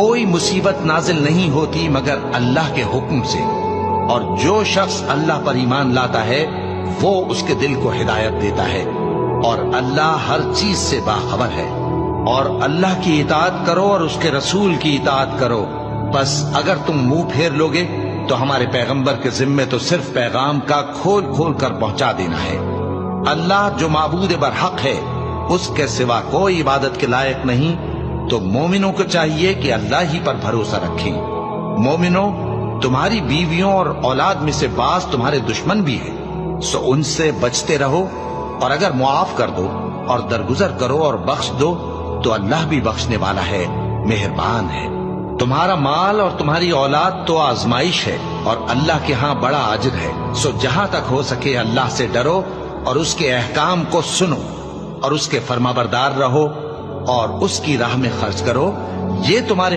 कोई मुसीबत नाजिल नहीं होती मगर अल्लाह के हुक्म से, और जो शख्स अल्लाह पर ईमान लाता है वो उसके दिल को हिदायत देता है, और अल्लाह हर चीज से बाखबर है। और अल्लाह की इताअत करो और उसके रसूल की इताअत करो। बस अगर तुम मुंह फेर लोगे तो हमारे पैगंबर के जिम्मे तो सिर्फ पैगाम का खोल खोल कर पहुंचा देना है। अल्लाह जो माबूद बरहक है, उसके सिवा कोई इबादत के लायक नहीं, तो मोमिनों को चाहिए कि अल्लाह ही पर भरोसा रखें। मोमिनों, तुम्हारी बीवियों और औलाद में से बास तुम्हारे दुश्मन भी है, सो उनसे बचते रहो, और अगर मुआफ कर दो और दरगुजर करो और बख्श दो तो अल्लाह भी बख्शने वाला है, मेहरबान है। तुम्हारा माल और तुम्हारी औलाद तो आजमाइश है और अल्लाह के यहाँ बड़ा अजर है, सो जहां तक हो सके अल्लाह से डरो और उसके अहकाम को सुनो और उसके फरमाबरदार रहो और उसकी राह में खर्च करो। ये तुम्हारे